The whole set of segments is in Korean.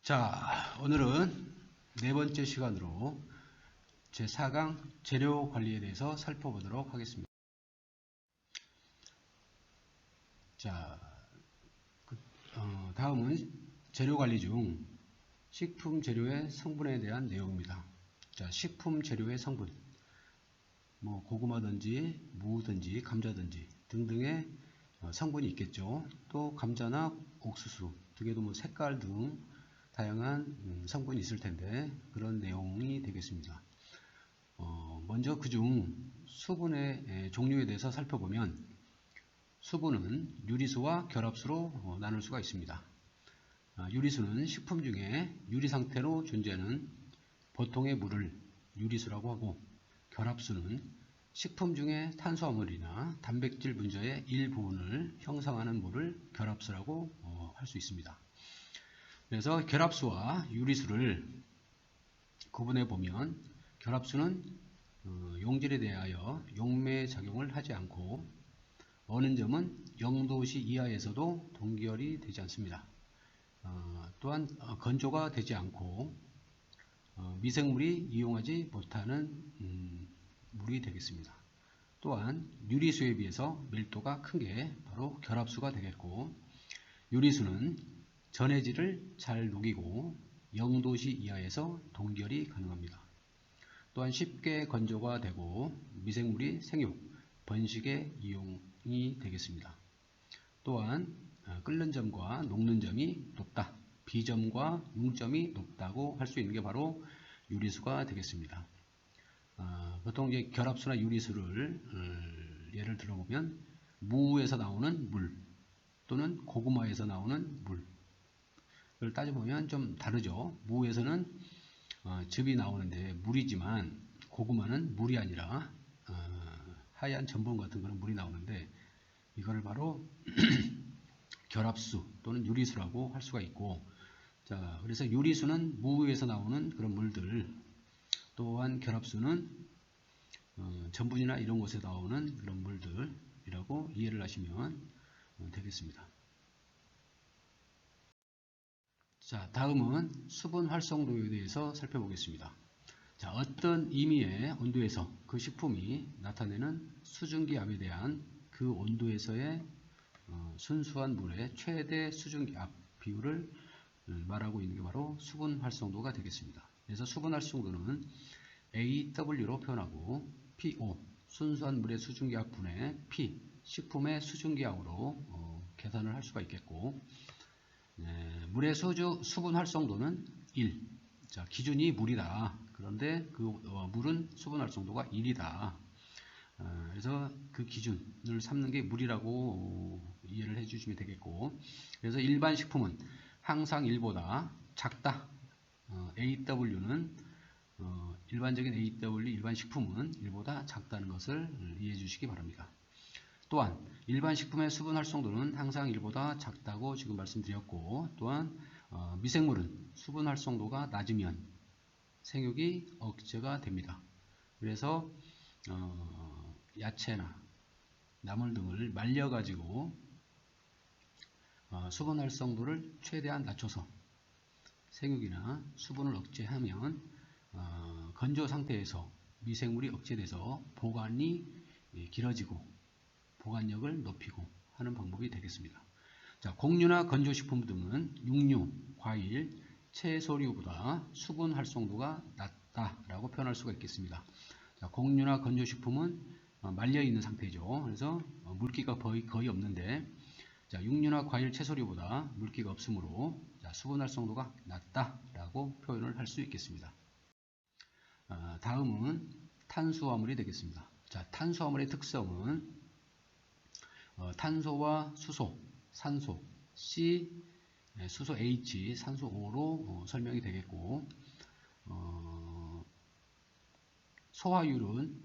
자, 오늘은 네 번째 시간으로 제4강 재료 관리에 대해서 살펴보도록 하겠습니다. 자, 다음은 재료 관리 중 식품 재료의 성분에 대한 내용입니다. 자, 식품 재료의 성분, 고구마든지 무든지 감자든지 등등의 성분이 있겠죠. 또 감자나 옥수수 등에도 색깔 등 다양한 성분이 있을 텐데 그런 내용이 되겠습니다. 먼저 그중 수분의 종류에 대해서 살펴보면 수분은 유리수와 결합수로 나눌 수가 있습니다. 유리수는 식품 중에 유리 상태로 존재하는 보통의 물을 유리수라고 하고, 결합수는 식품 중에 탄수화물이나 단백질 분자의 일부분을 형성하는 물을 결합수라고 할 수 있습니다. 그래서 결합수와 유리수를 구분해 보면, 결합수는 용질에 대하여 용매 작용을 하지 않고 어는 점은 0도씨 이하에서도 동결이 되지 않습니다. 또한 건조가 되지 않고 미생물이 이용하지 못하는 물이 되겠습니다. 또한 유리수에 비해서 밀도가 큰 게 바로 결합수가 되겠고, 유리수는 전해질을 잘 녹이고 0도씨 이하에서 동결이 가능합니다. 또한 쉽게 건조가 되고 미생물이 생육, 번식에 이용이 되겠습니다. 또한 끓는 점과 녹는 점이 높다, 비점과 융점이 높다고 할 수 있는 게 바로 유리수가 되겠습니다. 보통 이제 결합수나 유리수를 예를 들어보면 무에서 나오는 물 또는 고구마에서 나오는 물을 따져보면 좀 다르죠. 무에서는 즙이 나오는데 물이지만, 고구마는 물이 아니라 하얀 전분 같은 그런 물이 나오는데, 이거를 바로 결합수 또는 유리수라고 할 수가 있고, 자, 그래서 유리수는 무에서 나오는 그런 물들, 또한 결합수는 전분이나 이런 곳에 나오는 그런 물들이라고 이해를 하시면 되겠습니다. 자, 다음은 수분 활성도에 대해서 살펴보겠습니다. 자, 어떤 임의의 온도에서 그 식품이 나타내는 수증기압에 대한 그 온도에서의 순수한 물의 최대 수증기압 비율을 말하고 있는 게 바로 수분 활성도가 되겠습니다. 그래서 수분 활성도는 AW로 표현하고, PO 순수한 물의 수증기압 분의 P 식품의 수증기압으로 계산을 할 수가 있겠고, 물의 수분 활성도는 1. 자, 기준이 물이다. 그런데 그 물은 수분 활성도가 1이다. 그래서 그 기준을 삼는 게 물이라고 이해를 해주시면 되겠고, 그래서 일반 식품은 항상 1보다 작다. AW는 일반적인 AW 일반 식품은 1보다 작다는 것을 이해해 주시기 바랍니다. 또한 일반 식품의 수분 활성도는 항상 1보다 작다고 지금 말씀드렸고, 또한 미생물은 수분 활성도가 낮으면 생육이 억제가 됩니다. 그래서 야채나 나물 등을 말려가지고 수분 활성도를 최대한 낮춰서 생육이나 수분을 억제하면 건조 상태에서 미생물이 억제돼서 보관이 길어지고 보관력을 높이고 하는 방법이 되겠습니다. 자, 곡류나 건조식품 등은 육류, 과일, 채소류보다 수분 활성도가 낮다라고 표현할 수가 있겠습니다. 자, 곡류나 건조식품은 말려있는 상태죠. 그래서 물기가 거의 없는데, 자, 육류나 과일, 채소류보다 물기가 없으므로 수분 활성도가 낮다라고 표현을 할 수 있겠습니다. 다음은 탄수화물이 되겠습니다. 자, 탄수화물의 특성은 탄소와 수소, 산소, C, 수소 H, 산소 O로 설명이 되겠고, 소화율은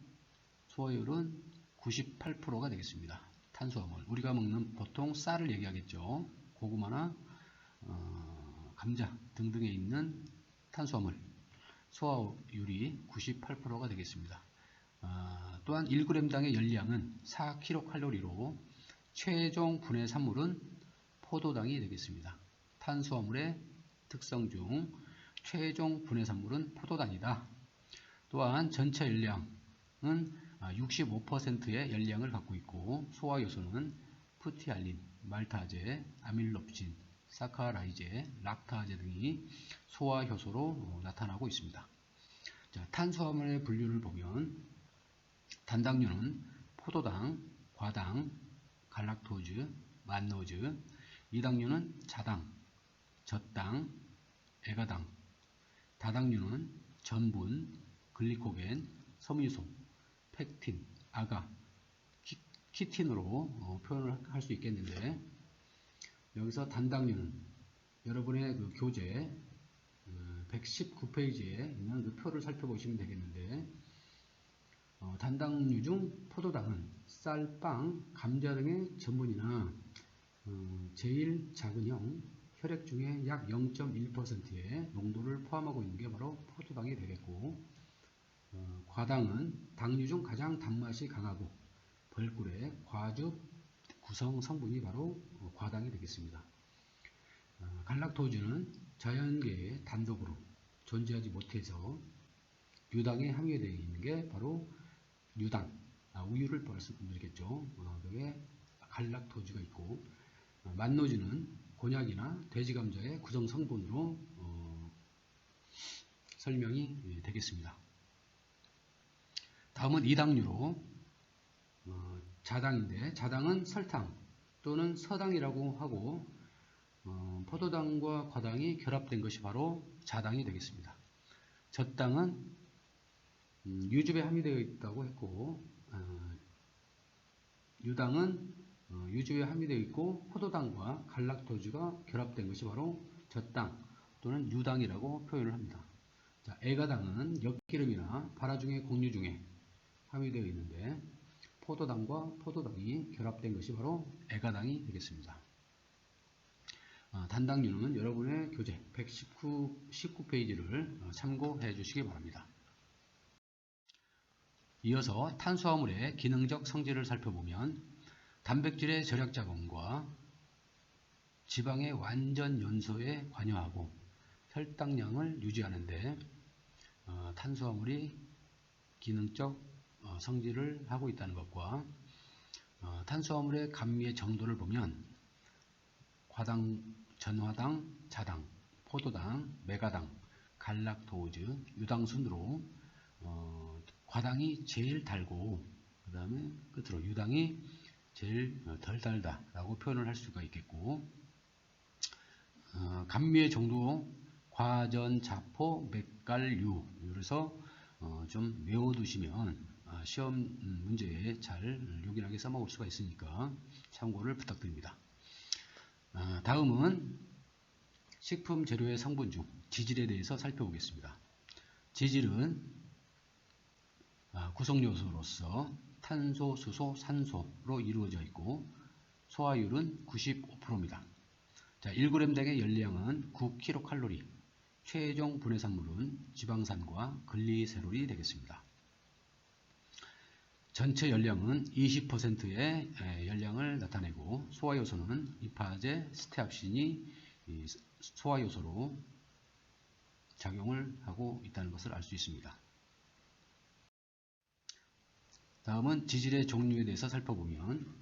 98%가 되겠습니다. 탄수화물, 우리가 먹는 보통 쌀을 얘기하겠죠. 고구마나 감자 등등에 있는 탄수화물, 소화율이 98%가 되겠습니다. 또한 1g당의 열량은 4kcal로 최종 분해 산물은 포도당이 되겠습니다. 탄수화물의 특성 중 최종 분해산물은 포도당이다. 또한 전체 열량은 65%의 열량을 갖고 있고 소화요소는 푸티알린, 말타제, 아밀롭신, 사카라이제, 락타제 등이 소화효소로 나타나고 있습니다. 자, 탄수화물의 분류를 보면 단당류는 포도당, 과당, 갈락토즈, 만노즈, 이당류는 자당, 젖당, 에가당, 다당류는 전분, 글리코겐, 섬유소, 펙틴, 아가, 키틴으로 표현을 할 수 있겠는데 여기서 단당류는 여러분의 그 교재 119페이지에 있는 그 표를 살펴보시면 되겠는데 단당류 중 포도당은 쌀, 빵, 감자 등의 전분이나 제일 작은 형 혈액 중에 약 0.1%의 농도를 포함하고 있는 게 바로 포도당이 되겠고 과당은 당류 중 가장 단맛이 강하고 벌꿀의 과즙 구성 성분이 바로 과당이 되겠습니다. 갈락토즈는 자연계에 단독으로 존재하지 못해서 유당에 함유되어 있는 게 바로 유당, 우유를 말씀드리겠죠. 그게 갈락토즈가 있고 만노즈는 곤약이나 돼지감자의 구성 성분으로 설명이 되겠습니다. 다음은 이당류로 자당인데 자당은 설탕 또는 서당이라고 하고 포도당과 과당이 결합된 것이 바로 자당이 되겠습니다. 젖당은 유즙에 함유되어 있다고 했고 유당은 유즙에 함유되어 있고 포도당과 갈락토즈가 결합된 것이 바로 젖당 또는 유당이라고 표현을 합니다. 자, 에가당은 엿기름이나 발화 중의 곡류 중에 함유되어 있는데 포도당과 포도당이 결합된 것이 바로 에가당이 되겠습니다. 단당류는 여러분의 교재 119페이지를 참고해 주시기 바랍니다. 이어서 탄수화물의 기능적 성질을 살펴보면 단백질의 절약작용과 지방의 완전 연소에 관여하고 혈당량을 유지하는데 탄수화물이 기능적 성질을 하고 있다는 것과 탄수화물의 감미의 정도를 보면 과당, 전화당, 자당, 포도당, 메가당, 갈락토즈, 유당 순으로 과당이 제일 달고 그 다음에 끝으로 유당이 제일 덜 달다라고 표현을 할 수가 있겠고 감미의 정도 과전, 자포, 맥갈유 그래서 좀 외워두시면 시험 문제에 잘 요긴하게 써먹을 수가 있으니까 참고를 부탁드립니다. 다음은 식품 재료의 성분 중 지질에 대해서 살펴보겠습니다. 지질은 구성요소로서 탄소, 수소, 산소로 이루어져 있고 소화율은 95%입니다. 자, 1g당의 열량은 9kcal, 최종 분해산물은 지방산과 글리세롤이 되겠습니다. 전체 열량은 20%의 열량을 나타내고 소화요소는 이파제, 스테압신이 소화요소로 작용을 하고 있다는 것을 알 수 있습니다. 다음은 지질의 종류에 대해서 살펴보면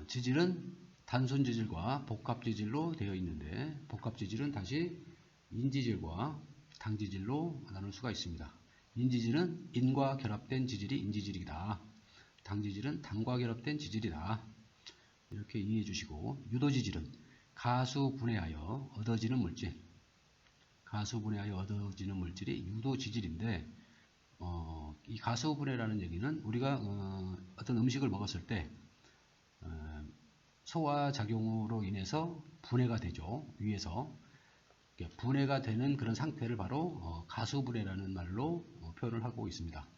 지질은 단순 지질과 복합 지질로 되어 있는데 복합 지질은 다시 인지질과 당지질로 나눌 수가 있습니다. 인지질은 인과 결합된 지질이 인지질이다. 당지질은 당과 결합된 지질이다. 이렇게 이해해 주시고 유도지질은 가수분해하여 얻어지는 물질 가수분해하여 얻어지는 물질이 유도지질인데 이 가수분해라는 얘기는 우리가 어떤 음식을 먹었을 때 소화작용으로 인해서 분해가 되죠. 위에서 분해가 되는 그런 상태를 바로 가수분해라는 말로 표현을 하고 있습니다.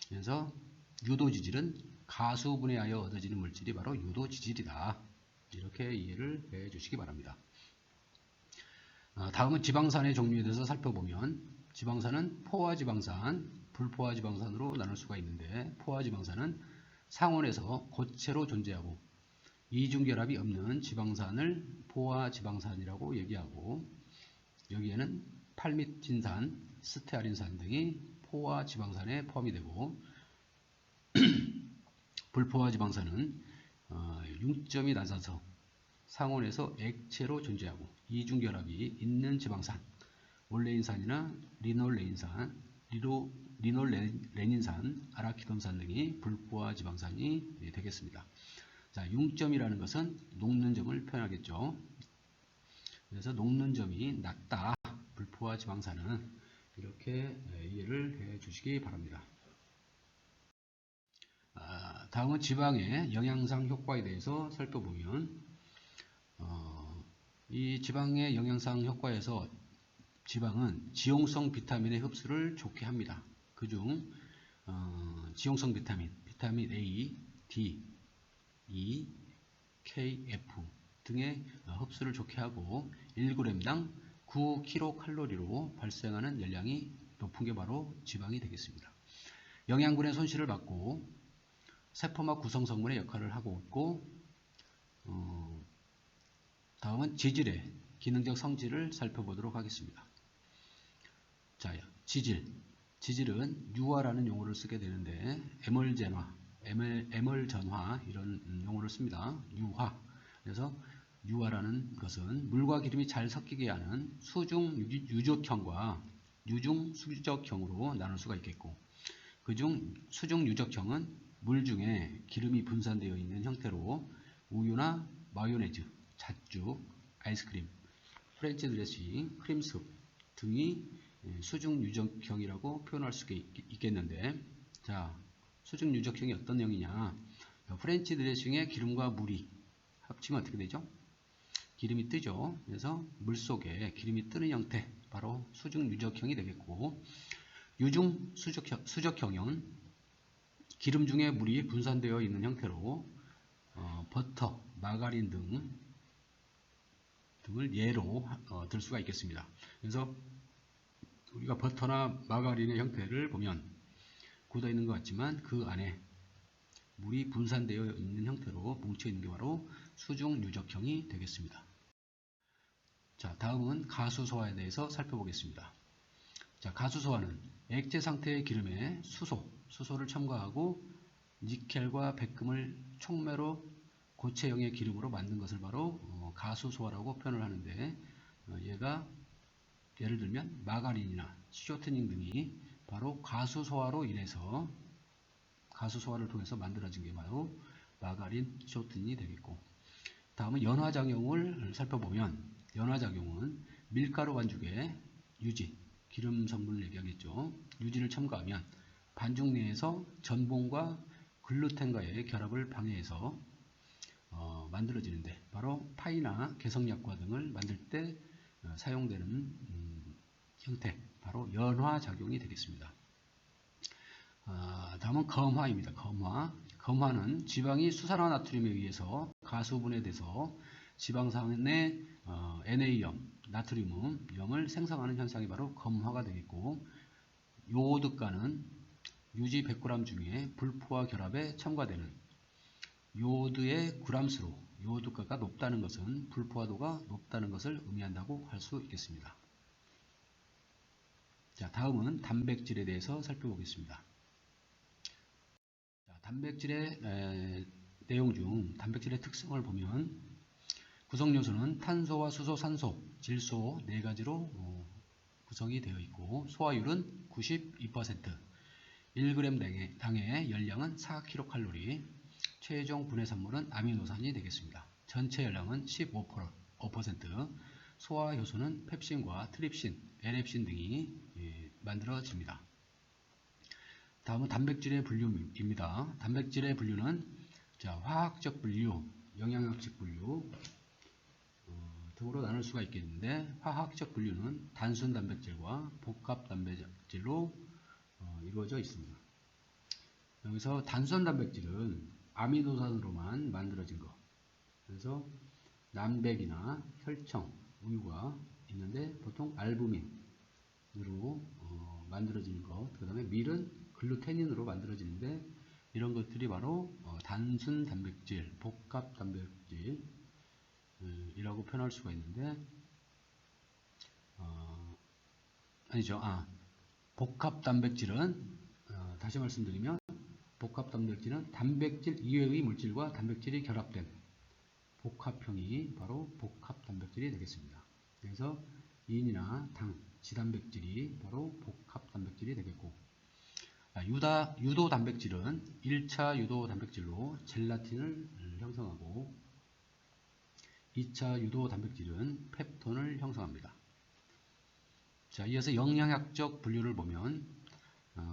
그래서 유도지질은 가수분해하여 얻어지는 물질이 바로 유도지질이다. 이렇게 이해를 해 주시기 바랍니다. 다음은 지방산의 종류에 대해서 살펴보면 지방산은 포화지방산, 불포화지방산으로 나눌 수가 있는데 포화지방산은 상온에서 고체로 존재하고 이중결합이 없는 지방산을 포화지방산이라고 얘기하고 여기에는 팔미틴산, 스테아린산 등이 포화 지방산에 포함이 되고 불포화 지방산은 융점이 낮아서 상온에서 액체로 존재하고 이중결합이 있는 지방산, 올레인산이나 리놀레닌산, 아라키돈산 등이 불포화 지방산이 되겠습니다. 자, 융점이라는 것은 녹는 점을 표현하겠죠. 그래서 녹는 점이 낮다. 불포화 지방산은 이렇게 이해를 해 주시기 바랍니다. 다음은 지방의 영양상 효과에 대해서 살펴보면 이 지방의 영양상 효과에서 지방은 지용성 비타민의 흡수를 좋게 합니다. 그중 지용성 비타민 A, D, E, K, F 등의 흡수를 좋게 하고 1g당 9kcal로 발생하는 열량이 높은 게 바로 지방이 되겠습니다. 영양분의 손실을 막고 세포막 구성 성분의 역할을 하고 있고 다음은 지질의 기능적 성질을 살펴보도록 하겠습니다. 자, 지질은 유화라는 용어를 쓰게 되는데 에멀전화 이런 용어를 씁니다. 유화. 그래서 유화라는 것은 물과 기름이 잘 섞이게 하는 수중 유적형과 유중 수적형으로 나눌 수가 있겠고, 그중 수중 유적형은 물 중에 기름이 분산되어 있는 형태로 우유나 마요네즈, 잣죽, 아이스크림, 프렌치 드레싱, 크림숲 등이 수중 유적형이라고 표현할 수 있겠는데, 자, 수중 유적형이 어떤 형이냐? 프렌치 드레싱에 기름과 물이 합치면 어떻게 되죠? 기름이 뜨죠. 그래서 물 속에 기름이 뜨는 형태, 바로 수중 유적형이 되겠고, 유중 수적형은 기름 중에 물이 분산되어 있는 형태로 버터, 마가린 등을 예로 들 수가 있겠습니다. 그래서 우리가 버터나 마가린의 형태를 보면 굳어 있는 것 같지만 그 안에 물이 분산되어 있는 형태로 뭉쳐 있는 게 바로 수중 유적형이 되겠습니다. 자, 다음은 가수소화에 대해서 살펴보겠습니다. 자, 가수소화는 액체 상태의 기름에 수소를 첨가하고 니켈과 백금을 촉매로 고체형의 기름으로 만든 것을 바로 가수소화라고 표현을 하는데, 얘가 예를 들면 마가린이나 쇼트닝 등이 바로 가수소화로 인해서 가수소화를 통해서 만들어진 게 바로 마가린, 쇼트닝이 되겠고, 다음은 연화작용을 살펴보면 연화작용은 밀가루 반죽에 유지, 기름 성분을 얘기하겠죠. 유지를 첨가하면 반죽 내에서 전분과 글루텐과의 결합을 방해해서 만들어지는데, 바로 파이나 개성약과 등을 만들 때 사용되는 형태, 바로 연화작용이 되겠습니다. 다음은 검화입니다. 검화는 지방이 수산화 나트륨에 의해서 가수분해돼서 지방산의 Na염, 나트륨을 생성하는 현상이 바로 검화가 되겠고, 요오드가는 유지 100g 중에 불포화 결합에 첨가되는 요오드의 g수로 요오드가가 높다는 것은 불포화도가 높다는 것을 의미한다고 할 수 있겠습니다. 자, 다음은 단백질에 대해서 살펴보겠습니다. 자, 단백질의 내용 중 단백질의 특성을 보면 구성요소는 탄소와 수소, 산소, 질소 4가지로 구성이 되어 있고, 소화율은 92%, 1g 당의 열량은 4kcal, 최종 분해 산물은 아미노산이 되겠습니다. 전체 열량은 15%, 소화 효소는 펩신과 트립신, 에렙신 등이 만들어집니다. 다음은 단백질의 분류입니다. 단백질의 분류는 화학적 분류, 영양학적 분류 등으로 나눌 수가 있겠는데, 화학적 분류는 단순 단백질과 복합 단백질로 이루어져 있습니다. 여기서 단순 단백질은 아미노산으로만 만들어진 것, 그래서 남백이나 혈청, 우유가 있는데 보통 알부민으로 만들어지는 것, 그 다음에 밀은 글루테닌으로 만들어지는데, 이런 것들이 바로 단순 단백질, 복합 단백질 이라고 표현할 수가 있는데, 아니죠. 복합 단백질은 다시 말씀드리면 복합 단백질은 단백질 이외의 물질과 단백질이 결합된 복합형이 바로 복합 단백질이 되겠습니다. 그래서 인이나 당, 지단백질이 바로 복합 단백질이 되겠고, 유도 단백질은 1차 유도 단백질로 젤라틴을 형성하고 2차 유도 단백질은 펩톤을 형성합니다. 자, 이어서 영양학적 분류를 보면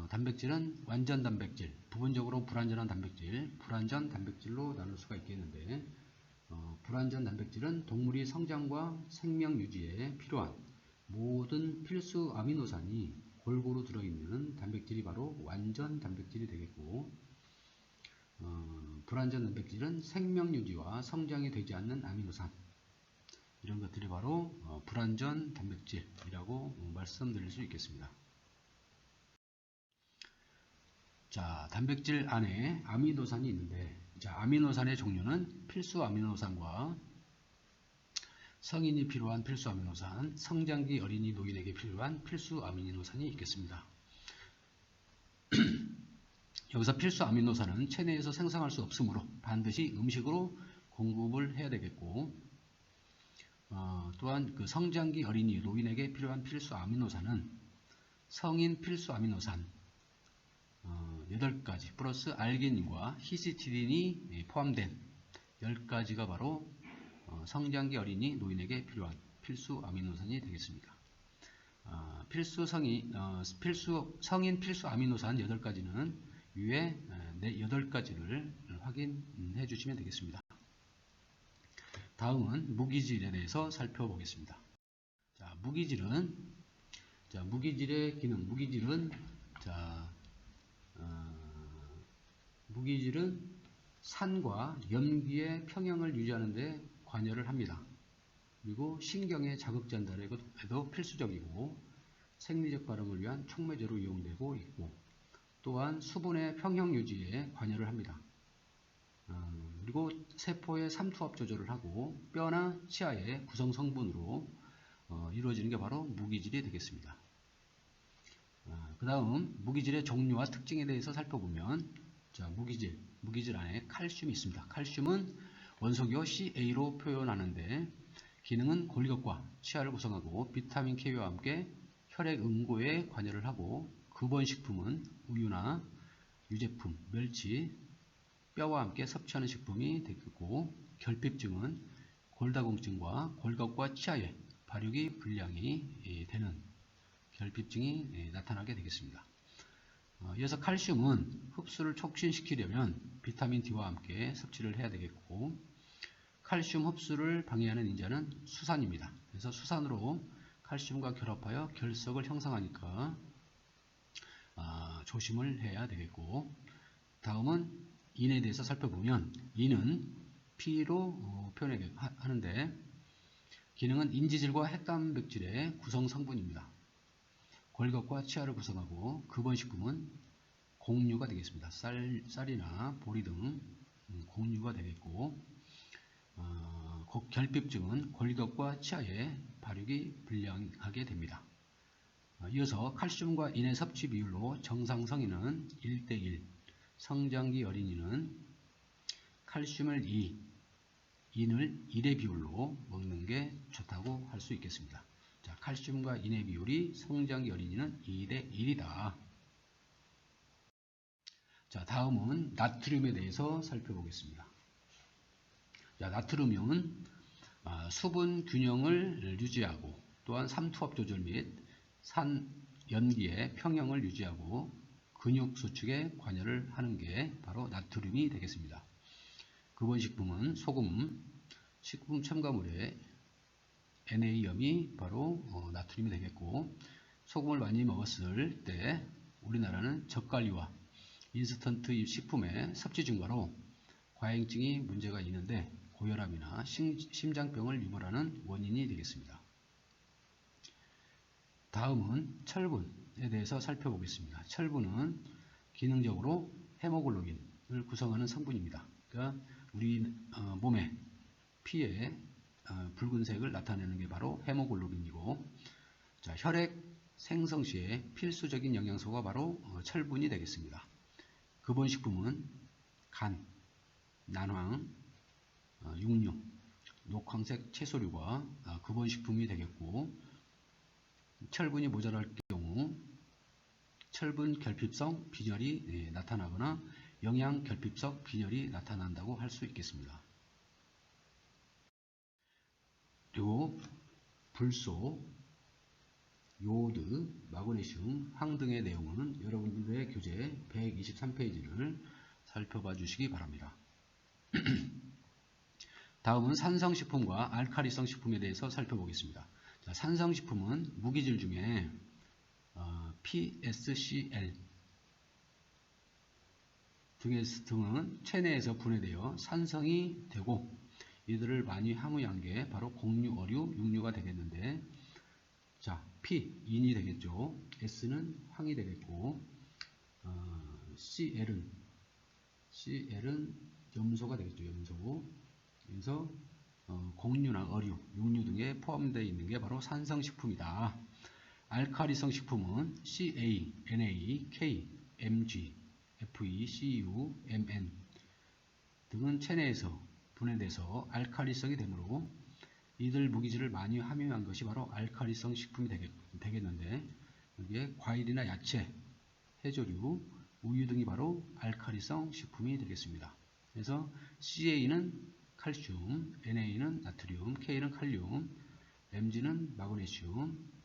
단백질은 완전 단백질, 부분적으로 불완전한 단백질, 불완전 단백질로 나눌 수가 있겠는데, 불완전 단백질은 동물이 성장과 생명 유지에 필요한 모든 필수 아미노산이 골고루 들어있는 단백질이 바로 완전 단백질이 되겠고, 불완전 단백질은 생명 유지와 성장이 되지 않는 아미노산, 이런 것들이 바로 불완전 단백질이라고 말씀드릴 수 있겠습니다. 자, 단백질 안에 아미노산이 있는데, 자, 아미노산의 종류는 필수 아미노산과 성인이 필요한 필수 아미노산, 성장기 어린이 노인에게 필요한 필수 아미노산이 있겠습니다. 여기서 필수 아미노산은 체내에서 생성할 수 없으므로 반드시 음식으로 공급을 해야 되겠고, 또한 그 성장기 어린이 노인에게 필요한 필수 아미노산은 성인 필수 아미노산 8가지 플러스 알기닌과 히스티딘이 포함된 10가지가 바로 성장기 어린이 노인에게 필요한 필수 아미노산이 되겠습니다. 성인 필수 아미노산 8가지는 위에 8가지를 확인해 주시면 되겠습니다. 다음은 무기질에 대해서 살펴보겠습니다. 자, 무기질의 기능, 무기질은 산과 염기의 평형을 유지하는 데 관여를 합니다. 그리고 신경의 자극 전달에도 필수적이고 생리적 발응을 위한 촉매제로 이용되고 있고, 또한 수분의 평형 유지에 관여를 합니다. 그리고 세포의 삼투압 조절을 하고 뼈나 치아의 구성 성분으로 이루어지는 게 바로 무기질이 되겠습니다. 그 다음 무기질의 종류와 특징에 대해서 살펴보면, 자, 무기질 안에 칼슘이 있습니다. 칼슘은 원소기호 CA로 표현하는데 기능은 골격과 치아를 구성하고 비타민 K와 함께 혈액 응고에 관여를 하고, 급원식품은 우유나 유제품, 멸치, 뼈와 함께 섭취하는 식품이 되겠고, 결핍증은 골다공증과 골격과 치아의 발육이 불량이 되는 결핍증이 나타나게 되겠습니다. 이어서 칼슘은 흡수를 촉진시키려면 비타민 D와 함께 섭취를 해야 되겠고, 칼슘 흡수를 방해하는 인자는 수산입니다. 그래서 수산으로 칼슘과 결합하여 결석을 형성하니까 조심을 해야 되겠고, 다음은 인에 대해서 살펴보면, 인은 P로 표현하는데 기능은 인지질과 핵단백질의 구성 성분입니다. 골격과 치아를 구성하고, 급원식품은 곡류가 되겠습니다. 쌀이나 보리 등 곡류가 되겠고, 결핍증은 골격과 치아의 발육이 불량하게 됩니다. 이어서 칼슘과 인의 섭취 비율로 정상 성인은 1:1, 성장기 어린이는 칼슘을 2, 인을 1의 비율로 먹는 게 좋다고 할 수 있겠습니다. 자, 칼슘과 인의 비율이 성장기 어린이는 2:1이다. 자, 다음은 나트륨에 대해서 살펴보겠습니다. 자, 나트륨은 수분 균형을 유지하고, 또한 삼투압 조절 및 산 연기의 평형을 유지하고 근육 수축에 관여를 하는 게 바로 나트륨이 되겠습니다. 급원식품은 소금, 식품 첨가물에 NA염이 바로 나트륨이 되겠고, 소금을 많이 먹었을 때 우리나라는 젓갈류와 인스턴트 식품의 섭취 증가로 과잉증이 문제가 있는데 고혈압이나 심장병을 유발하는 원인이 되겠습니다. 다음은 철분에 대해서 살펴보겠습니다. 철분은 기능적으로 헤모글로빈을 구성하는 성분입니다. 그러니까 우리 몸의 피에 붉은색을 나타내는 게 바로 헤모글로빈이고, 자, 혈액 생성 시에 필수적인 영양소가 바로 철분이 되겠습니다. 근본식품은 간, 난황, 육류, 녹황색 채소류가 근본식품이 되겠고, 철분이 모자랄 경우 철분 결핍성 빈혈이 나타나거나 영양 결핍성 빈혈이 나타난다고 할 수 있겠습니다. 그리고 불소, 요오드, 마그네슘, 황 등의 내용은 여러분들의 교재 123페이지를 살펴봐 주시기 바랍니다. 다음은 산성식품과 알칼리성 식품에 대해서 살펴보겠습니다. 자, 산성식품은 무기질 중에 PSCL 등은 체내에서 분해되어 산성이 되고 이들을 많이 함유한 게 바로 곡류, 어류, 육류가 되겠는데, 자, P, 인이 되겠죠. S는 황이 되겠고, CL은 염소가 되겠죠. 염소. 그래서 곡류나 어류, 육류 등에 포함되어 있는 게 바로 산성식품이다. 알칼리성 식품은 CA, NA, K, Mg, Fe, Cu, Mn 등은 체내에서 분해돼서 알칼리성이 되므로 이들 무기질을 많이 함유한 것이 바로 알칼리성 식품이 되겠는데, 여기에 과일이나 야채, 해조류, 우유 등이 바로 알칼리성 식품이 되겠습니다. 그래서 CA는 칼슘, NA는 나트륨, K는 칼륨, Mg는 마그네슘,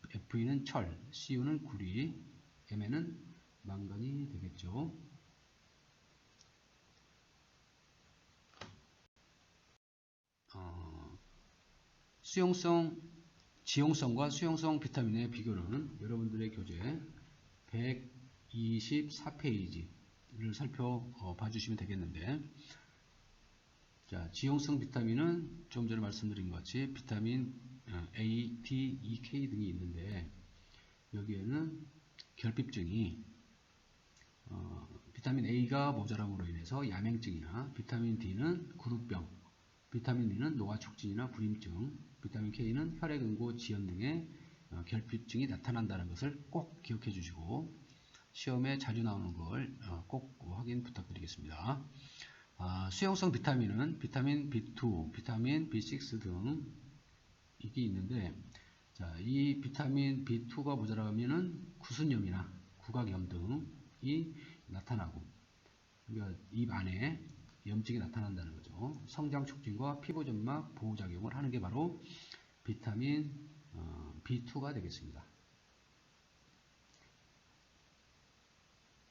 Fe는 철, Cu는 구리, Mn은 망간이 되겠죠. 지용성과 수용성 비타민의 비교는 여러분들의 교재 124페이지를 살펴봐 주시면 되겠는데, 자, 지용성 비타민은 좀 전에 말씀드린 것 같이 비타민 A, D, E, K 등이 있는데, 여기에는 결핍증이 비타민 A가 모자람으로 인해서 야맹증이나, 비타민 D는 구루병, 비타민 E는 노화촉진이나 불임증, 비타민 K는 혈액응고 지연 등의 결핍증이 나타난다는 것을 꼭 기억해 주시고 시험에 자주 나오는 걸 꼭 확인 부탁드리겠습니다. 수용성 비타민은 비타민 B2, 비타민 B6 등 이게 있는데, 자, 이 비타민 B2가 모자라면은 구순염이나 구각염 등이 나타나고, 그러니까 입 안에 염증이 나타난다는 거죠. 성장 촉진과 피부 점막 보호작용을 하는 게 바로 비타민 B2가 되겠습니다.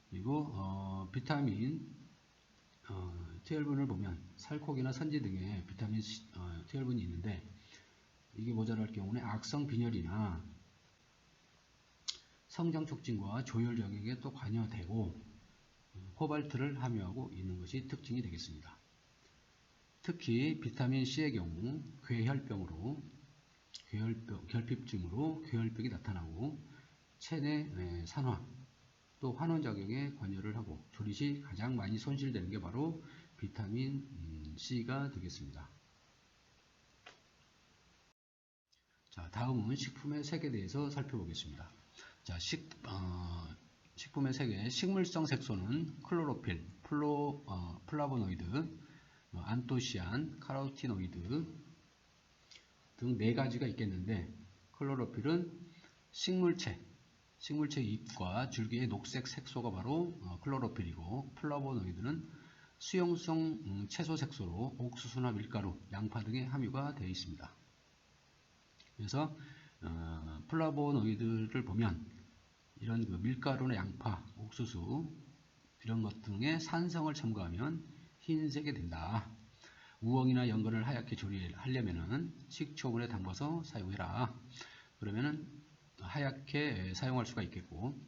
그리고 비타민 12분을 보면 살코기나 선지 등의 비타민 12분이 있는데, 이게 모자랄 경우는 악성 빈혈이나 성장 촉진과 조혈 영역에 또 관여되고 코발트를 함유하고 있는 것이 특징이 되겠습니다. 특히 비타민 C의 경우 결핍증으로 괴혈병이 나타나고 체내 산화 또 환원작용에 관여를 하고 조리시 가장 많이 손실되는 게 바로 비타민 C가 되겠습니다. 자, 다음은 식품의 색에 대해서 살펴보겠습니다. 자, 식품의 색의 식물성 색소는 클로로필, 플라보노이드, 안토시안, 카로티노이드 등 4가지가 있겠는데, 클로로필은 식물체 잎과 줄기의 녹색 색소가 바로 클로로필이고, 플라보노이드는 수용성 채소 색소로 옥수수나 밀가루, 양파 등에 함유가 되어 있습니다. 그래서 플라보노이드를 보면 이런 밀가루나 양파, 옥수수 이런 것 등의 산성을 첨가하면 흰색이 된다. 우엉이나 연근을 하얗게 조리하려면은 식초물에 담가서 사용해라. 그러면은 하얗게 사용할 수가 있겠고,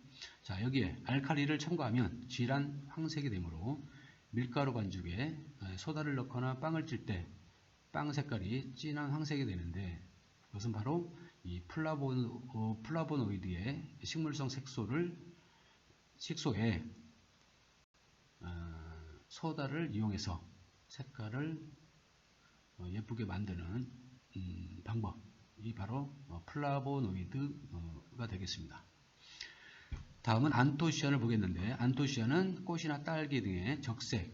자, 여기에 알칼리를 첨가하면 진한 황색이 되므로 밀가루 반죽에 소다를 넣거나 빵을 찔 때 빵 색깔이 진한 황색이 되는데, 그것은 바로 이 플라보노이드의 식물성 식소에 소다를 이용해서 색깔을 예쁘게 만드는 방법이 바로 플라보노이드 노이드가 되겠습니다. 다음은 안토시아닌을 보겠는데, 안토시아닌은 꽃이나 딸기 등의 적색,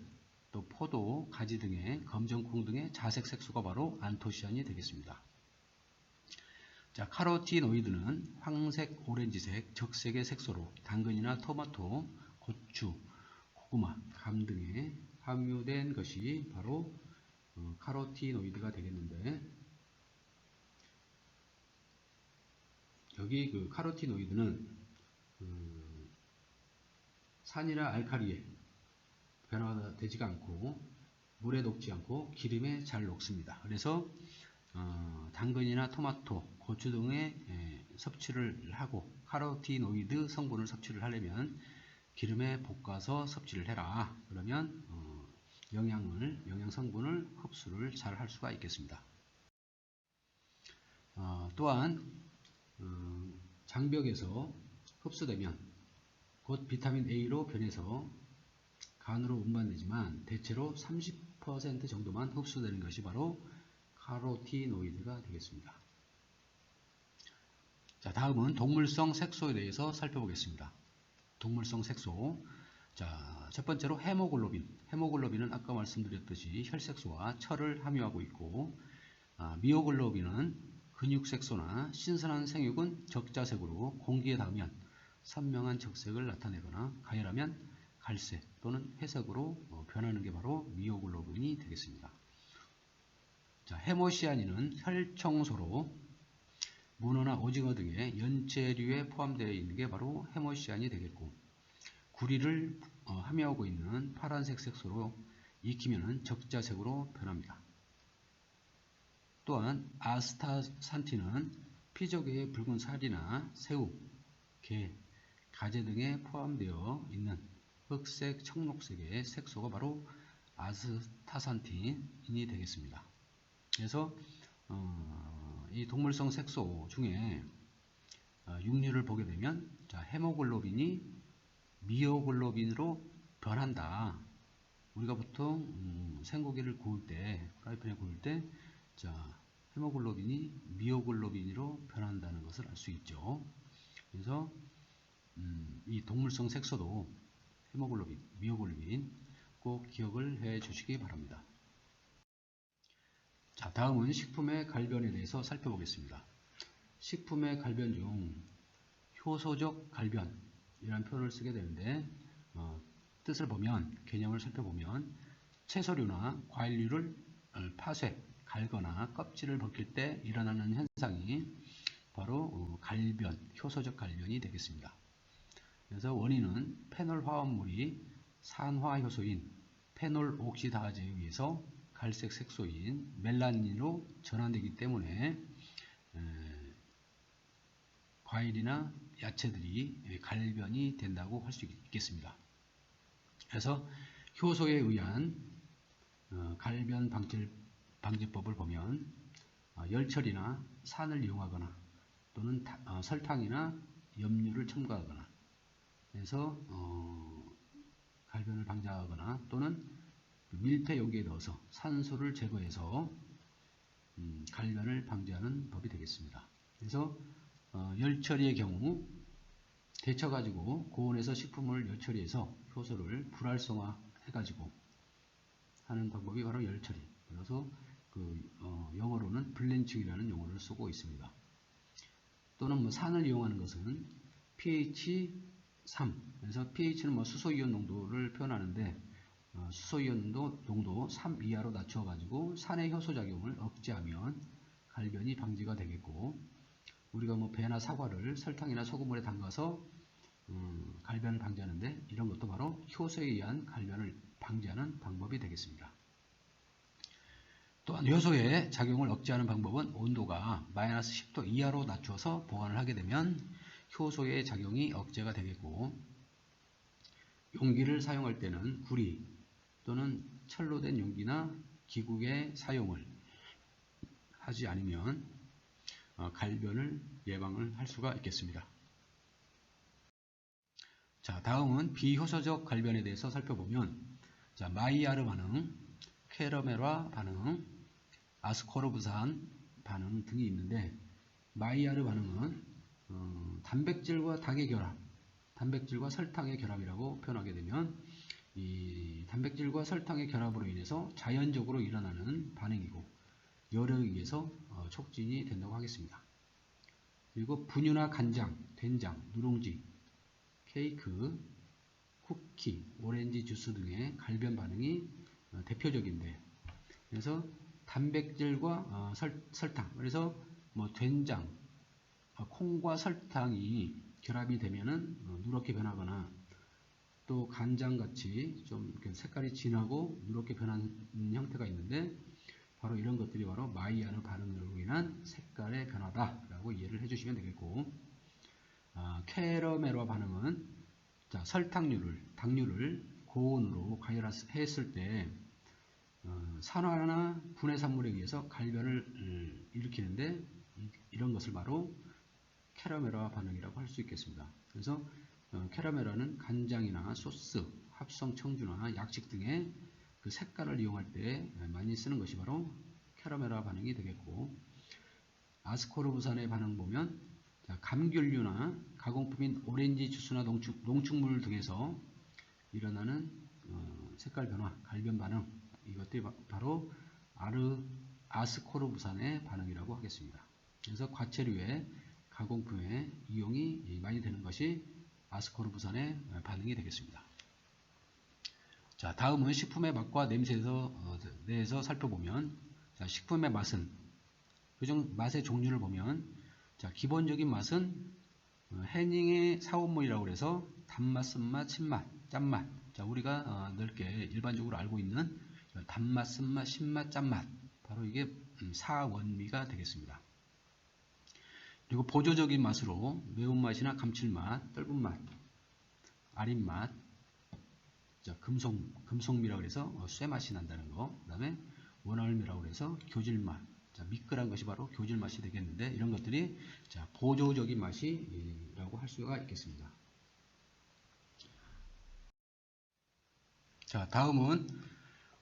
또 포도, 가지 등의 검정콩 등의 자색 색소가 바로 안토시아닌이 되겠습니다. 자, 카로티노이드는 황색, 오렌지색, 적색의 색소로 당근이나 토마토, 고추, 고구마, 감 등에 함유된 것이 바로 카로티노이드가 되겠는데, 여기 그 카로티노이드는 산이나 알칼리에 변화되지가 않고 물에 녹지 않고 기름에 잘 녹습니다. 그래서 당근이나 토마토, 고추 등의 섭취를 하고 카로티노이드 성분을 섭취를 하려면 기름에 볶아서 섭취를 해라. 그러면 영양 성분을 흡수를 잘 할 수가 있겠습니다. 또한 장벽에서 흡수되면 곧 비타민 A로 변해서 간으로 운반되지만 대체로 30% 정도만 흡수되는 것이 바로 카로티노이드가 되겠습니다. 자, 다음은 동물성 색소에 대해서 살펴보겠습니다. 동물성 색소. 자, 첫 번째로 헤모글로빈. 헤모글로빈은 아까 말씀드렸듯이 혈색소와 철을 함유하고 있고, 미오글로빈은 근육색소나 신선한 생육은 적자색으로 공기에 닿으면 선명한 적색을 나타내거나 가열하면 갈색 또는 회색으로 변하는 게 바로 미오글로빈이 되겠습니다. 자, 헤모시아닌은 혈청소로 문어나 오징어 등의 연체류에 포함되어 있는 게 바로 헤모시아닌이 되겠고, 구리를 함유하고 있는 파란색 색소로 익히면 적자색으로 변합니다. 또한 아스타산틴은 피조개의 붉은 살이나 새우, 게, 가재 등에 포함되어 있는 흑색, 청록색의 색소가 바로 아스타산틴이 되겠습니다. 그래서 이 동물성 색소 중에 육류를 보게 되면, 자, 헤모글로빈이 미오글로빈으로 변한다. 우리가 보통 생고기를 구울 때, 프라이팬에 구울 때, 자, 헤모글로빈이 미오글로빈으로 변한다는 것을 알 수 있죠. 그래서 이 동물성 색소도 헤모글로빈, 미오글로빈 꼭 기억을 해 주시기 바랍니다. 자, 다음은 식품의 갈변에 대해서 살펴보겠습니다. 식품의 갈변 중 효소적 갈변이라는 표현을 쓰게 되는데, 뜻을 보면, 개념을 살펴보면 채소류나 과일류를 파쇄, 갈거나 껍질을 벗길 때 일어나는 현상이 바로 갈변, 효소적 갈변이 되겠습니다. 그래서 원인은 페놀 화합물이 산화효소인 페놀 옥시다제에 의해서 갈색 색소인 멜라닌으로 전환되기 때문에 과일이나 야채들이 갈변이 된다고 할 수 있겠습니다. 그래서 효소에 의한 갈변 방지법을 보면 열처리나 산을 이용하거나 또는 설탕이나 염료를 첨가하거나 해서 갈변을 방지하거나 또는 밀폐 용기에 넣어서 산소를 제거해서 갈변을 방지하는 법이 되겠습니다. 그래서 열처리의 경우 데쳐가지고 고온에서 식품을 열처리해서 효소를 불활성화해가지고 하는 방법이 바로 열처리. 그래서 영어로는 블렌칭이라는 용어를 쓰고 있습니다. 또는 산을 이용하는 것은 pH 3. 그래서 pH는 수소이온 농도를 표현하는데 수소이온 농도 3 이하로 낮춰가지고 산의 효소작용을 억제하면 갈변이 방지가 되겠고, 우리가 배나 사과를 설탕이나 소금물에 담가서 갈변을 방지하는데 이런 것도 바로 효소에 의한 갈변을 방지하는 방법이 되겠습니다. 또한 효소의 작용을 억제하는 방법은 온도가 마이너스 10도 이하로 낮춰서 보관을 하게 되면 효소의 작용이 억제가 되겠고, 용기를 사용할 때는 구리 또는 철로 된 용기나 기구의 사용을 하지 않으면 갈변을 예방을 할 수가 있겠습니다. 자, 다음은 비효소적 갈변에 대해서 살펴보면, 자, 마이야르 반응, 케르메라 반응, 아스코르브산 반응 등이 있는데, 마이야르 반응은 단백질과 당의 결합, 단백질과 설탕의 결합이라고 표현하게 되면 이 단백질과 설탕의 결합으로 인해서 자연적으로 일어나는 반응이고 열에 의해서 촉진이 된다고 하겠습니다. 그리고 분유나 간장, 된장, 누룽지, 케이크, 쿠키, 오렌지 주스 등의 갈변 반응이 대표적인데, 그래서 단백질과 설탕, 그래서 뭐 된장, 콩과 설탕이 결합이 되면은 누렇게 변하거나 또 간장같이 좀 색깔이 진하고 누렇게 변하는 형태가 있는데, 바로 이런 것들이 바로 마이야르 반응으로 인한 색깔의 변화다라고 이해를 해주시면 되겠고, 캐러멜화 반응은 설탕류를, 당류를 고온으로 가열했을 때 산화나 분해산물에 의해서 갈변을 일으키는데, 이런 것을 바로 캐러멜화 반응이라고 할 수 있겠습니다. 그래서 캐러멜화는 간장이나 소스, 합성 청주나 약식 등의 그 색깔을 이용할 때 많이 쓰는 것이 바로 캐러멜화 반응이 되겠고, 아스코르브산의 반응 보면 감귤류나 가공품인 오렌지 주스나 농축물 등에서 일어나는 색깔 변화, 갈변 반응, 이것들이 바로 아스코르브산의 반응이라고 하겠습니다. 그래서 과체류의 가공품에 이용이 많이 되는 것이 아스코르브산의 반응이 되겠습니다. 자, 다음은 식품의 맛과 냄새에서 대해서 살펴보면, 식품의 맛은 그중 맛의 종류를 보면, 기본적인 맛은 해닝의 사원물이라고 해서 단맛, 쓴맛, 신맛, 짠맛. 우리가 넓게 일반적으로 알고 있는 단맛, 쓴맛, 신맛, 짠맛, 바로 이게 사원미가 되겠습니다. 그리고 보조적인 맛으로 매운맛이나 감칠맛, 떫은맛, 아린맛, 금속미라고 해서 쇠맛이 난다는 거, 그 다음에 원활미라고 해서 교질맛, 미끌한 것이 바로 교질맛이 되겠는데, 이런 것들이 보조적인 맛이라고 할 수가 있겠습니다. 자, 다음은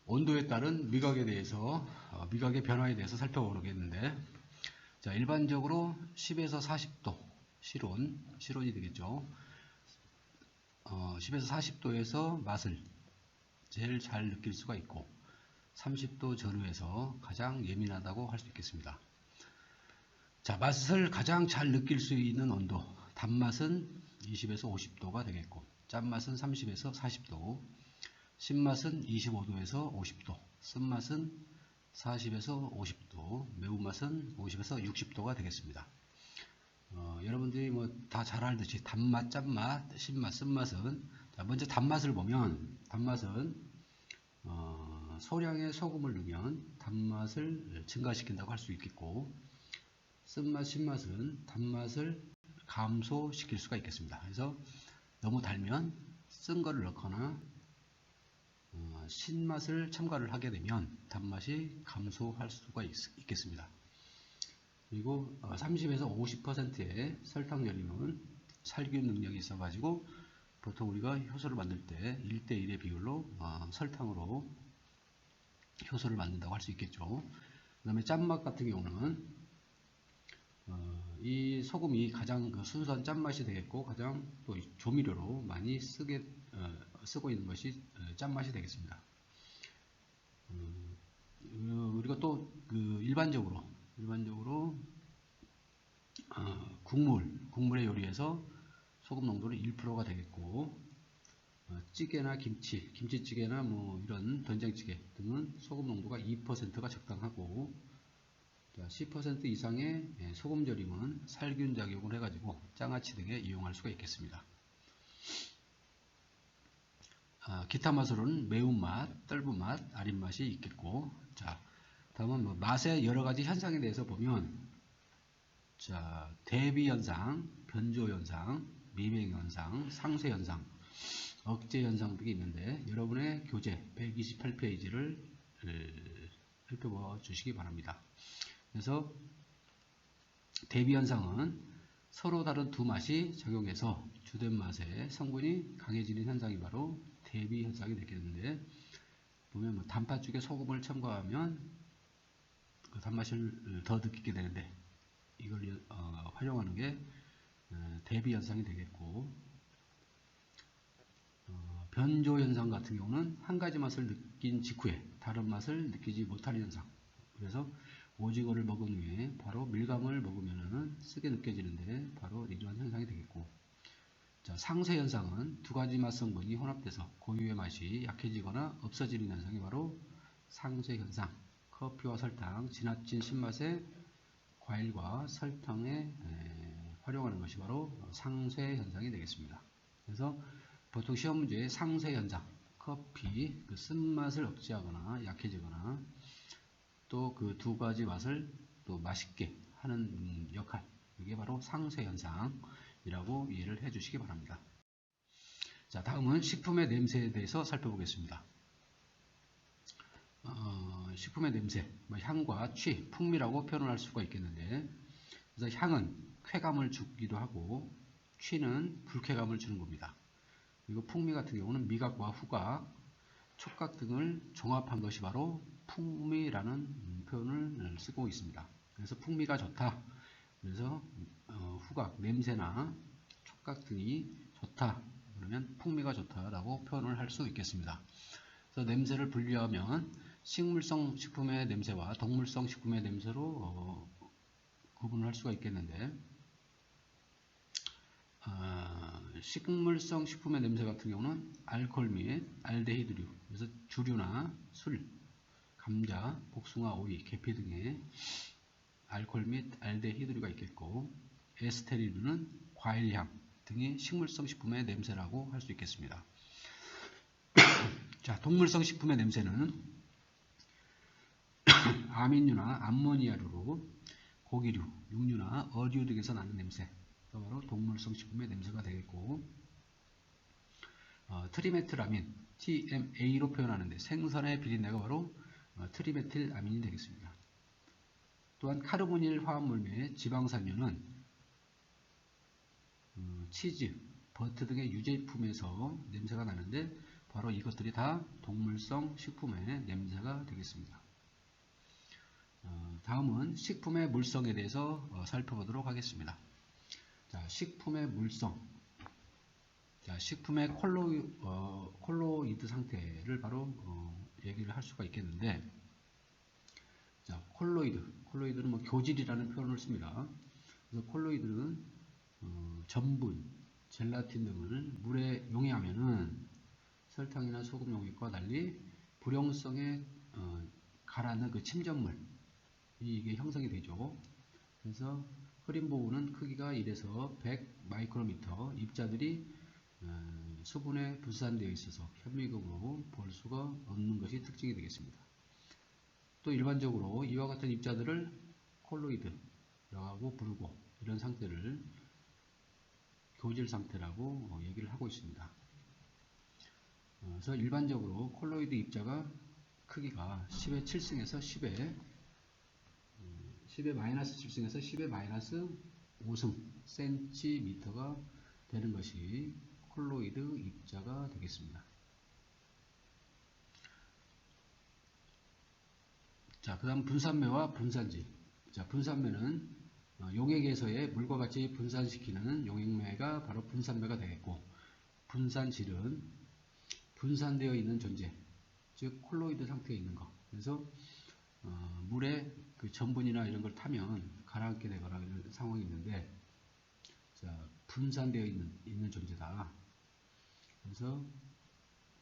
온도에 따른 미각에 대해서, 미각의 변화에 대해서 살펴보겠는데, 일반적으로 10에서 40도, 실온이 되겠죠. 10에서 40도에서 맛을 제일 잘 느낄 수가 있고, 30도 전후에서 가장 예민하다고 할 수 있겠습니다. 자, 맛을 가장 잘 느낄 수 있는 온도, 단맛은 20에서 50도가 되겠고, 짠맛은 30에서 40도, 신맛은 25도에서 50도, 쓴맛은 40에서 50도, 매운맛은 50에서 60도가 되겠습니다. 여러분들이 뭐 다 잘 알듯이 단맛, 짠맛, 신맛, 쓴맛은, 먼저 단맛을 보면, 단맛은 소량의 소금을 넣으면 단맛을 증가시킨다고 할 수 있겠고, 쓴맛, 신맛은 단맛을 감소시킬 수가 있겠습니다. 그래서 너무 달면 쓴 거를 넣거나 신맛을 첨가를 하게 되면 단맛이 감소할 수가 있겠습니다. 그리고 30에서 50%의 설탕 열림은 살균 능력이 있어 가지고 보통 우리가 효소를 만들 때 1대1의 비율로 설탕으로 효소를 만든다고 할 수 있겠죠. 그 다음에 짠맛 같은 경우는 이 소금이 가장 순수한 짠맛이 되겠고, 가장 또 조미료로 많이 쓰고 있는 것이 짠맛이 되겠습니다. 우리가 또 일반적으로 국물의 요리에서 소금 농도는 1%가 되겠고, 찌개나 김치찌개나 뭐 이런 된장찌개 등은 소금 농도가 2%가 적당하고, 10% 이상의 소금 절임은 살균 작용을 해가지고 장아찌 등에 이용할 수가 있겠습니다. 기타 맛으로는 매운맛, 떫은맛, 아린맛이 있겠고, 다음은 뭐 맛의 여러가지 현상에 대해서 보면, 대비현상, 변조현상, 미백현상, 상쇄현상, 억제현상 등이 있는데, 여러분의 교재 128페이지를 살펴봐 주시기 바랍니다. 그래서 대비현상은 서로 다른 두 맛이 작용해서 주된 맛의 성분이 강해지는 현상이 바로 대비현상이 되겠는데, 보면 뭐 단팥죽에 소금을 첨가하면 그 단맛을 더 느끼게 되는데, 이걸 활용하는 게 대비 현상이 되겠고, 변조 현상 같은 경우는 한 가지 맛을 느낀 직후에 다른 맛을 느끼지 못하는 현상. 그래서 오징어를 먹은 후에 바로 밀감을 먹으면 쓰게 느껴지는데 바로 이러한 현상이 되겠고, 자, 상쇄 현상은 두 가지 맛 성분이 혼합돼서 고유의 맛이 약해지거나 없어지는 현상이 바로 상쇄 현상. 커피와 설탕, 지나친 신맛의 과일과 설탕에 활용하는 것이 바로 상쇄 현상이 되겠습니다. 그래서 보통 시험 문제에 상쇄 현상, 커피 그 쓴맛을 억제하거나 약해지거나 또 그 두 가지 맛을 또 맛있게 하는 역할, 이게 바로 상쇄 현상이라고 이해를 해 주시기 바랍니다. 자, 다음은 식품의 냄새에 대해서 살펴보겠습니다. 식품의 냄새, 향과 취, 풍미라고 표현을 할 수가 있겠는데, 그래서 향은 쾌감을 주기도 하고 취는 불쾌감을 주는 겁니다. 그리고 풍미 같은 경우는 미각과 후각, 촉각 등을 종합한 것이 바로 풍미라는 표현을 쓰고 있습니다. 그래서 풍미가 좋다. 그래서 후각, 냄새나 촉각 등이 좋다. 그러면 풍미가 좋다라고 표현을 할 수 있겠습니다. 그래서 냄새를 분류하면 식물성 식품의 냄새와 동물성 식품의 냄새로 구분을 할 수가 있겠는데, 식물성 식품의 냄새 같은 경우는 알코올 및 알데히드류, 그래서 주류나 술, 감자, 복숭아, 오이, 계피 등의 알코올 및 알데히드류가 있겠고, 에스테리류는 과일향 등이 식물성 식품의 냄새라고 할 수 있겠습니다. 자, 동물성 식품의 냄새는 아민류나 암모니아류로 고기류, 육류나 어류 등에서 나는 냄새, 바로 동물성 식품의 냄새가 되겠고, 트리메틸아민, TMA로 표현하는데 생선의 비린내가 바로 트리메틸아민이 되겠습니다. 또한 카르보닐 화합물 및 지방산류는 치즈, 버터 등의 유제품에서 냄새가 나는데 바로 이것들이 다 동물성 식품의 냄새가 되겠습니다. 다음은 식품의 물성에 대해서 살펴보도록 하겠습니다. 자, 식품의 물성. 자, 식품의 콜로이드 상태를 바로 얘기를 할 수가 있겠는데, 자, 콜로이드는 교질이라는 표현을 씁니다. 그래서 콜로이드는 전분, 젤라틴 등을 물에 용해하면은 설탕이나 소금 용액과 달리 불용성에 가라앉는 그 침전물, 이게 형성이 되죠. 그래서 흐린 부분은 크기가 1에서 100 마이크로미터, 입자들이 수분에 분산되어 있어서 현미경으로 볼 수가 없는 것이 특징이 되겠습니다. 또 일반적으로 이와 같은 입자들을 콜로이드라고 부르고, 이런 상태를 교질 상태라고 얘기를 하고 있습니다. 그래서 일반적으로 콜로이드 입자가 크기가 10의 7승에서 10의 마이너스 7승에서 10의 마이너스 5승 센티미터가 되는 것이 콜로이드 입자가 되겠습니다. 자, 그 다음 분산매와 분산지. 자, 분산매는 용액에서의 물과 같이 분산시키는 용액매가 바로 분산매가 되겠고, 분산질은 분산되어 있는 존재, 즉 콜로이드 상태에 있는 것. 그래서 물에 그 전분이나 이런 걸 타면 가라앉게 되거나 이런 상황이 있는데, 자, 분산되어 있는 존재다. 그래서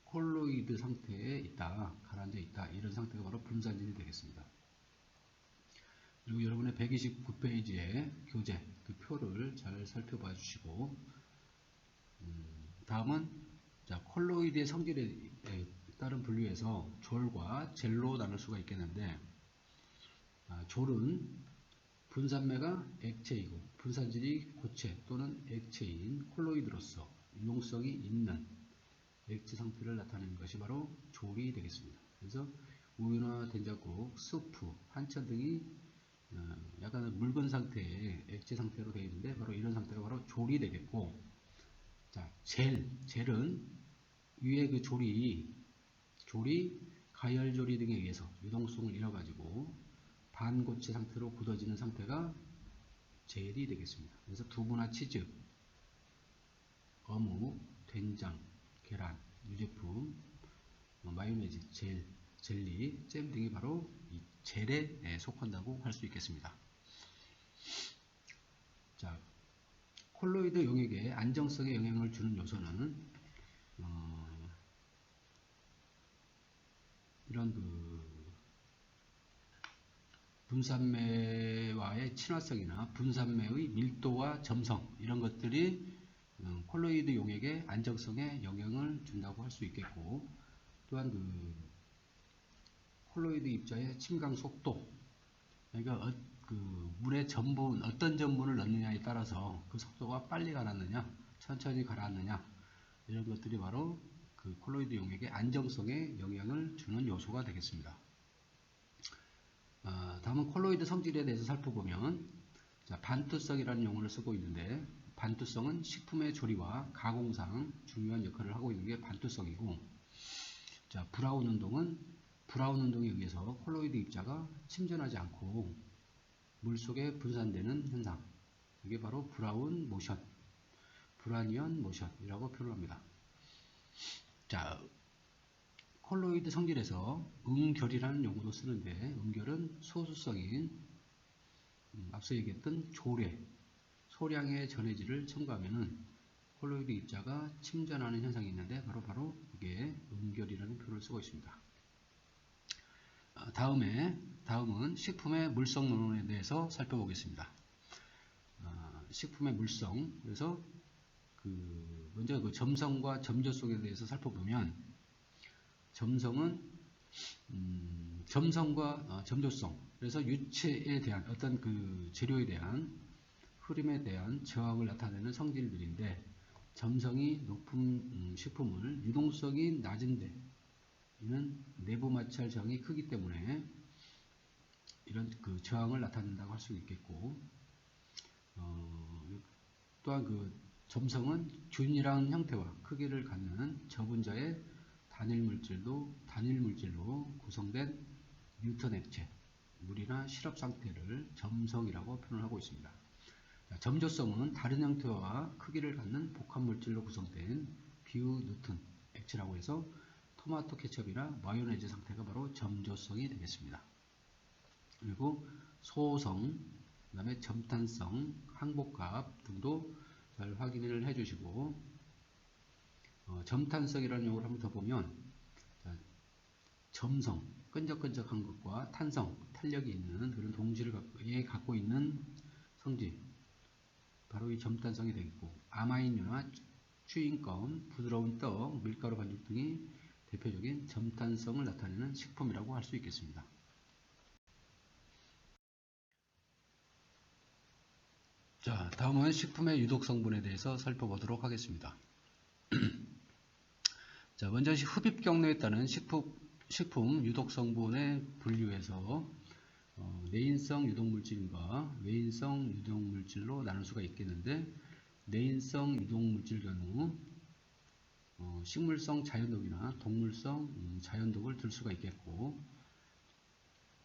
콜로이드 상태에 있다, 가라앉아 있다, 이런 상태가 바로 분산질이 되겠습니다. 그리고 여러분의 129페이지의 교재 그 표를 잘 살펴봐 주시고, 다음은 자, 콜로이드의 성질에 따른 분류에서 졸과 젤로 나눌 수가 있겠는데, 졸은 분산매가 액체이고 분산질이 고체 또는 액체인 콜로이드로서 유용성이 있는 액체 상태를 나타내는 것이 바로 졸이 되겠습니다. 그래서 우유나 된장국, 스프, 한천 등이 약간 묽은 상태의 액체 상태로 되어 있는데 바로 이런 상태가 바로 졸이 되겠고, 자, 젤은 위에 그 졸이 가열조리 등에 의해서 유동성을 잃어가지고 반고체 상태로 굳어지는 상태가 젤이 되겠습니다. 그래서 두부나 치즈, 어묵, 된장, 계란, 유제품, 마요네즈, 젤리, 잼 등이 바로 이 젤에 속한다고 할 수 있겠습니다. 자, 콜로이드 용액에 안정성에 영향을 주는 요소는 이런 분산매와의 친화성이나 분산매의 밀도와 점성 이런 것들이 콜로이드 용액의 안정성에 영향을 준다고 할 수 있겠고, 또한 콜로이드 입자의 침강 속도, 그러니까 물의 전분, 어떤 전분을 넣느냐에 따라서 그 속도가 빨리 가라앉느냐 천천히 가라앉느냐 이런 것들이 바로 그 콜로이드 용액의 안정성에 영향을 주는 요소가 되겠습니다. 다음은 콜로이드 성질에 대해서 살펴보면, 자, 반투성이라는 용어를 쓰고 있는데, 반투성은 식품의 조리와 가공상 중요한 역할을 하고 있는 게 반투성이고, 자, 브라운 운동에 의해서 콜로이드 입자가 침전하지 않고 물속에 분산되는 현상, 이게 바로 브라운 모션, 브라니언 모션이라고 표현합니다. 자, 콜로이드 성질에서 음결이라는 용어도 쓰는데, 음결은 소수성인 앞서 얘기했던 조례, 소량의 전해질을 첨가하면은 콜로이드 입자가 침전하는 현상이 있는데 바로 이게 음결이라는 표현을 쓰고 있습니다. 다음은 식품의 물성 논에 대해서 살펴보겠습니다. 식품의 물성, 그래서 먼저 점성과 점조성에 대해서 살펴보면, 점성은 점성과 점조성, 그래서 유체에 대한 어떤 재료에 대한 흐름에 대한 저항을 나타내는 성질들인데, 점성이 높은 식품을 유동성이 낮은데 이는 내부 마찰 저항이 크기 때문에 이런 저항을 나타낸다고 할 수 있겠고, 또한 점성은 균일한 형태와 크기를 갖는 저분자의 단일 물질로 구성된 뉴턴 액체, 물이나 시럽 상태를 점성이라고 표현하고 있습니다. 점조성은 다른 형태와 크기를 갖는 복합 물질로 구성된 비유뉴턴 액체라고 해서 토마토 케첩이나 마요네즈 상태가 바로 점조성이 되겠습니다. 그리고 소성, 그 다음에 점탄성, 항복합 등도 잘 확인을 해주시고, 점탄성이라는 용어를 한번 더 보면, 점성, 끈적끈적한 것과 탄성, 탄력이 있는 그런 동질을 갖고 있는 성질, 바로 이 점탄성이 되겠고, 아마인유나 추잉껌, 부드러운 떡, 밀가루 반죽 등이 대표적인 점탄성을 나타내는 식품이라고 할 수 있겠습니다. 자, 다음은 식품의 유독 성분에 대해서 살펴보도록 하겠습니다. 자, 먼저 흡입 경로에 따른 식품 유독 성분의 분류에서 내인성 유독물질과 외인성 유독물질로 나눌 수가 있겠는데, 내인성 유독물질 경우 식물성 자연독이나 동물성 자연독을 들 수가 있겠고,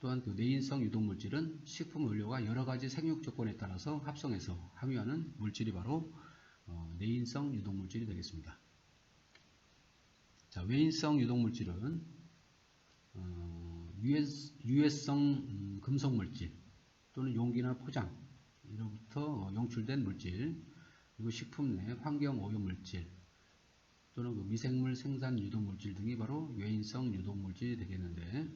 또한 내인성 유독물질은 식품 원료가 여러가지 생육 조건에 따라서 합성해서 함유하는 물질이 바로 내인성 유독물질이 되겠습니다. 자, 외인성 유독물질은 유해성 금속물질 또는 용기나 포장으로부터 용출된 물질, 그리고 식품 내 환경 오염물질 또는 미생물 생산 유독물질 등이 바로 외인성 유독물질이 되겠는데,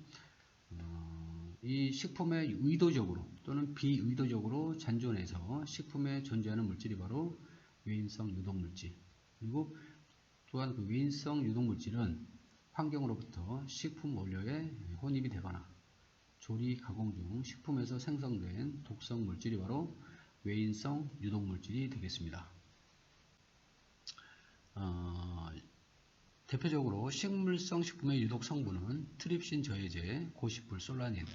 이 식품에 의도적으로 또는 비의도적으로 잔존해서 식품에 존재하는 물질이 바로 외인성 유독물질, 그리고 또한 외인성 유독물질은 환경으로부터 식품 원료에 혼입이 되거나 조리 가공 중 식품에서 생성된 독성 물질이 바로 외인성 유독물질이 되겠습니다. 대표적으로 식물성 식품의 유독 성분은 트립신 저해제, 고시풀, 솔라닌,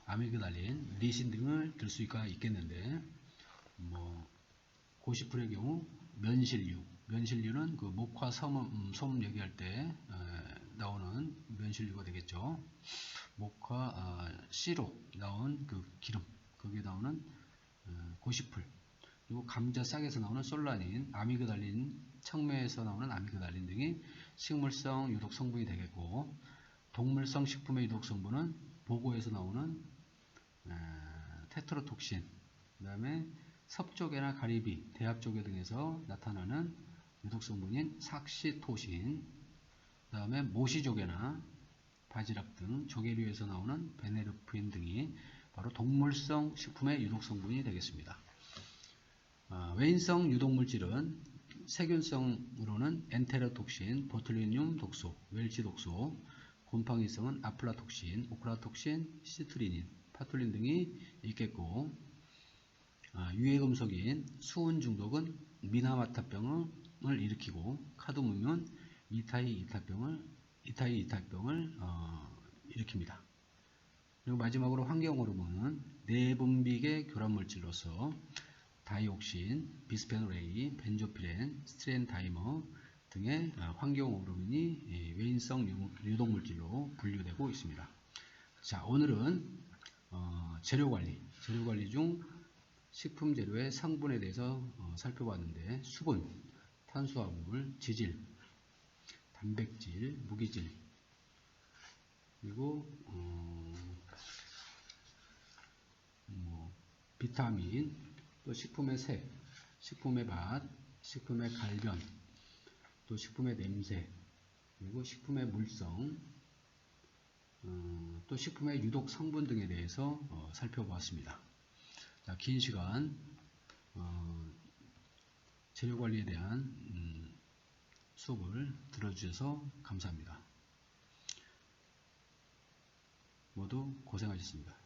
아밀그달린, 리신 등을 들 수가 있겠는데, 고시풀의 경우 면실류는 목화 솜 얘기할 때 나오는 면실류가 되겠죠. 목화 씨로 나온 기름, 거기에 나오는 고시풀, 그리고 감자 싹에서 나오는 솔라닌, 아미그달린, 청매에서 나오는 아미그달린 등이 식물성 유독 성분이 되겠고, 동물성 식품의 유독 성분은 보고에서 나오는 테트로톡신, 그 다음에 섭조개나 가리비, 대합조개 등에서 나타나는 유독 성분인 삭시토신, 그 다음에 모시조개나 바지락 등 조개류에서 나오는 베네르프인 등이 바로 동물성 식품의 유독 성분이 되겠습니다. 외인성 유독물질은 세균성으로는 엔테로톡신, 보툴리늄 독소, 웰치 독소, 곰팡이성은 아플라톡신, 오크라톡신, 시트리닌, 파툴린 등이 있겠고, 유해금속인 수은 중독은 미나마타병을 일으키고, 카드뮴은 이타이 이탈병을 일으킵니다. 그리고 마지막으로 환경호르몬은 내분비계 교란물질로서 다이옥신, 비스페놀 A, 벤조피렌, 스트렌다이머 등의 환경호르몬이 외인성 유독물질로 분류되고 있습니다. 자, 오늘은 재료관리 중 식품재료의 성분에 대해서 살펴봤는데, 수분, 탄수화물, 지질, 단백질, 무기질, 그리고 비타민, 또 식품의 색, 식품의 맛, 식품의 갈변, 또 식품의 냄새, 그리고 식품의 물성, 또 식품의 유독 성분 등에 대해서 살펴보았습니다. 자, 긴 시간 재료 관리에 대한 수업을 들어주셔서 감사합니다. 모두 고생하셨습니다.